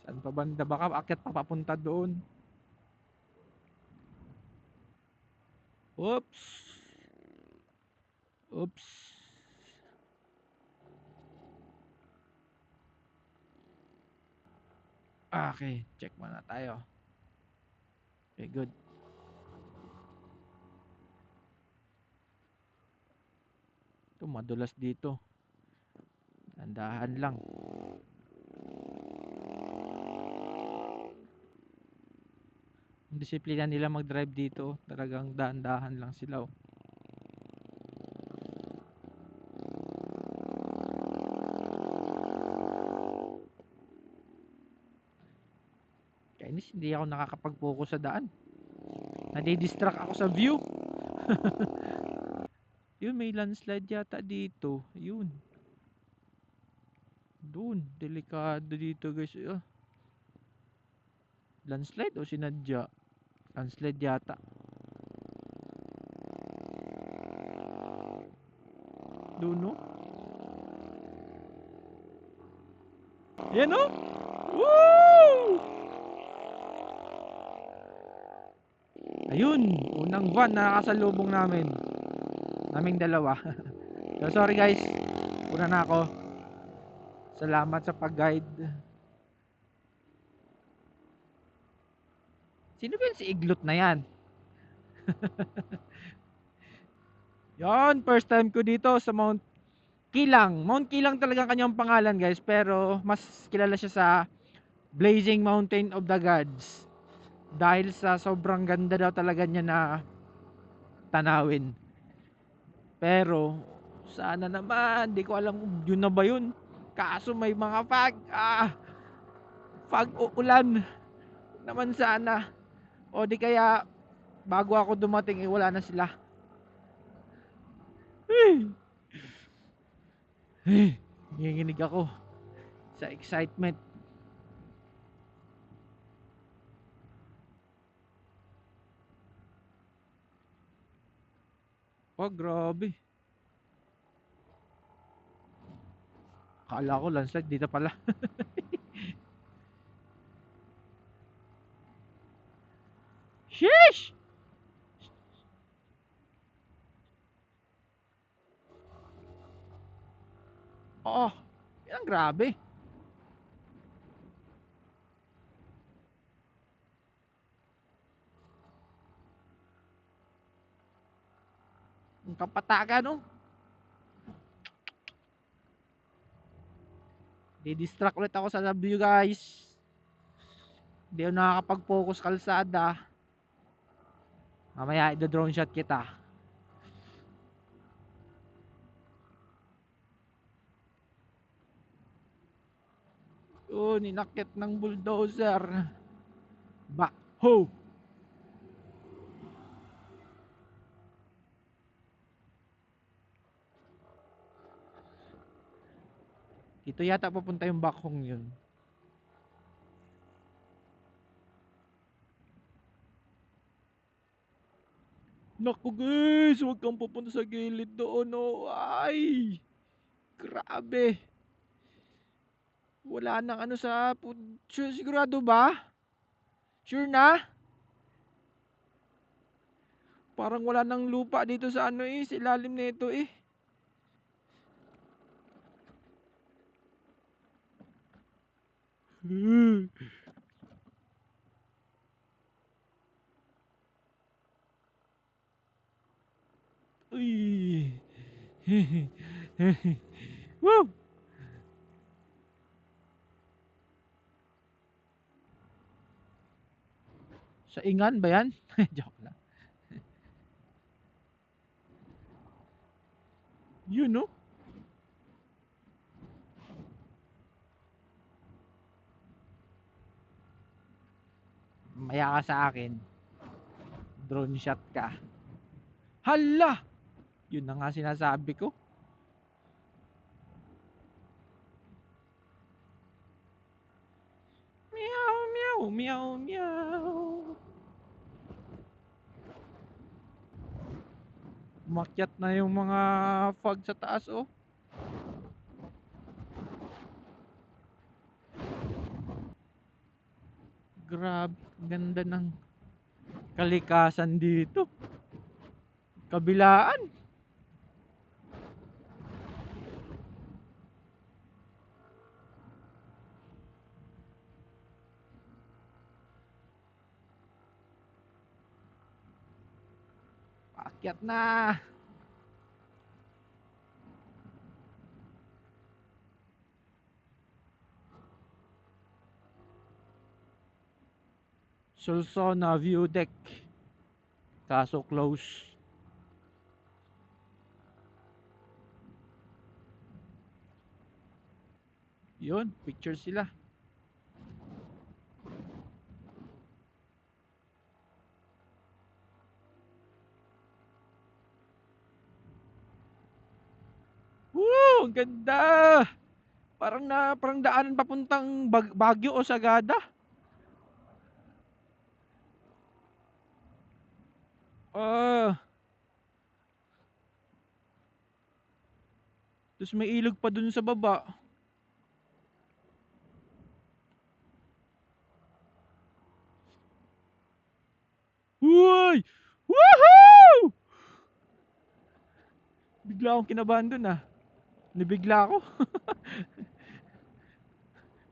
Saan pa banda? Baka akyat pa papunta doon. Oops. Oops. Okay, check muna tayo. Okay, good. Ito, madulas dito. Tandahan lang. Ang disiplina nila mag-drive dito, talagang dahan-dahan lang sila. Oh. Kainis, hindi ako nakakapag-focus sa daan. Nadi-distract ako sa view. Yun, may landslide yata dito. Yun. Doon, delikado dito guys. Landslide o sinadya? Landslide yata. Doon no? Yan no? Woo! Ayun, unang van na nakasalubong namin. Naming dalawa. So sorry guys. Una na ako. Salamat sa pag-guide. Sino ba yun si Iglot na yan? Yan, first time ko dito sa Mount Kilang. Mount Kilang talaga kanyang pangalan guys. Pero mas kilala siya sa Blazing Mountain of the Gods. Dahil sa sobrang ganda daw talaga niya na tanawin. Pero sana naman, di ko alam kung yun na ba yun. Kaso may mga fog o ulan naman sana. O di kaya bago ako dumating wala na sila. Nanginginig ako sa excitement. Oh, grabe. Akala ko landslide dito pala. Sheesh! Oo, yan grabe. Ang kapatakan no. Di-distract ulit ako sa view guys. Hindi ako nakakapag-focus kalsada. Mamaya i-drone shot kita. Oh, ninakit ng bulldozer. Ho! Dito yata papunta yung bakhong yun. Naku guys, huwag kang pupunta sa gilid doon. Oh. Ay! Grabe. Wala nang ano sa... Sigurado ba? Sure na? Parang wala nang lupa dito sa ano eh. Sa ilalim nito eh. Uy. Woo! Sa Ingan ba yan? Joke lang. Yun no? Maya ka sa akin. Drone shot ka. Hala! Yun na nga sinasabi ko. Meow, meow, meow, meow. Umakyat na yung mga fog sa taas oh. Grabe, ganda ng kalikasan dito. Kabilaan. Paakyat na. Sulsona View Deck. Kaso close. Yun, picture sila. Woo! Ang ganda! Parang daanan papuntang Baguio o Sagada. Ah, tapos may ilog pa dun sa baba. Uy! Woohoo! Bigla akong kinabahan dun ah. Nabigla ako.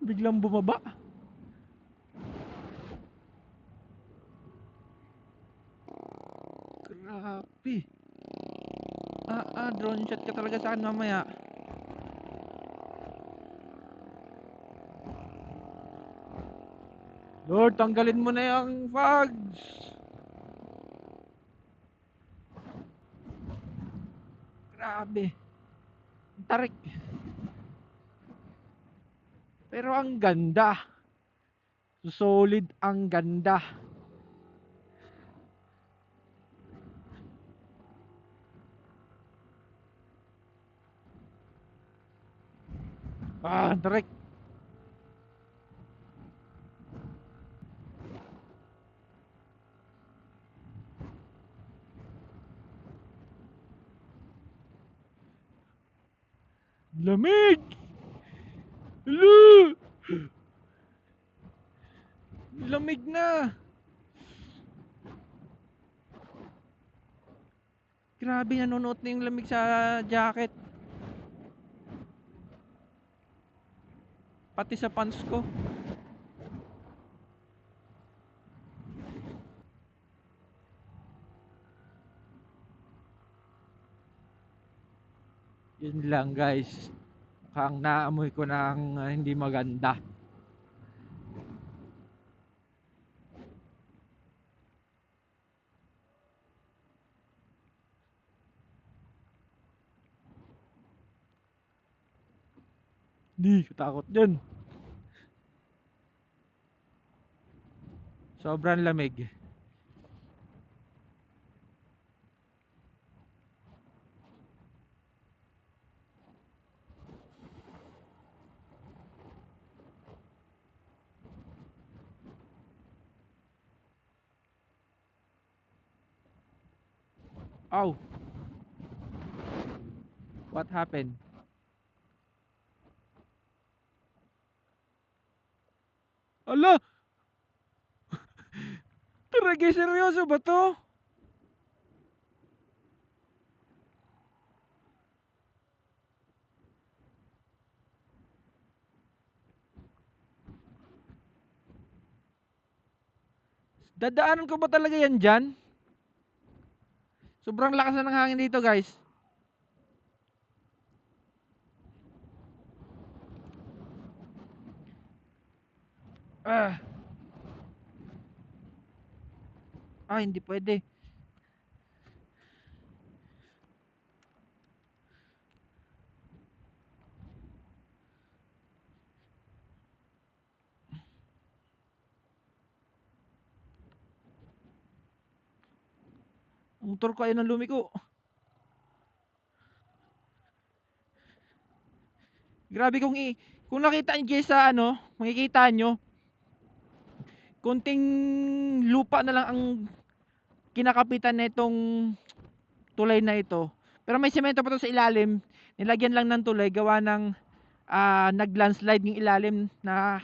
Biglang bumaba. Grabe. Drone shot ka talaga sa akin mamaya. Lord, tanggalin mo na yung fogs. Grabe. Tarik. Pero ang ganda. Solid ang ganda. Tarik. Lamig! Hello! Lamig na! Grabe, nanonood na yung lamig sa jacket. Pati sa pants ko. Yun lang guys. Mukhang naamoy ko ng hindi maganda. Di, takot dyan. Sobrang lamig. Ow! What happened? Ala! Talaga seryoso ba to? Dadaanan ko ba talaga yan dyan? Sobrang lakas na ng hangin dito guys. Ah, hindi pwede. Ang motor ko ay nang lumiko. Grabe kung nakita niyo guys sa makikita nyo, konting lupa na lang ang kinakapitan nitong tulay na ito. Pero may semento pa to sa ilalim. Nilagyan lang ng tulay gawa ng naglandslide ng ilalim na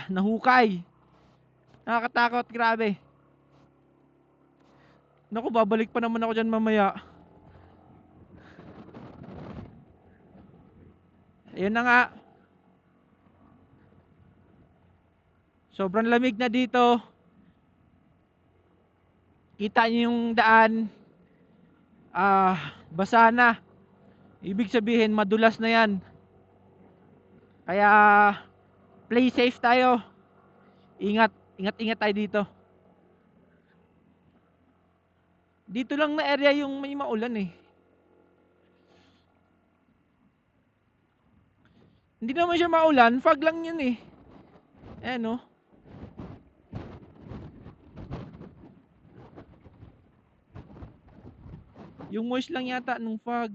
nahukay. Nakakatakot, grabe. Naku, babalik pa naman ako dyan mamaya. Ayun na nga. Sobrang lamig na dito. Kita niyo yung daan. Basa na. Ibig sabihin, madulas na yan. Kaya, play safe tayo. Ingat. Ingat tayo dito. Dito lang na area yung may maulan eh. Hindi naman siya maulan. Fog lang yun eh. Ayan oh. Yung moist lang yata nung fog.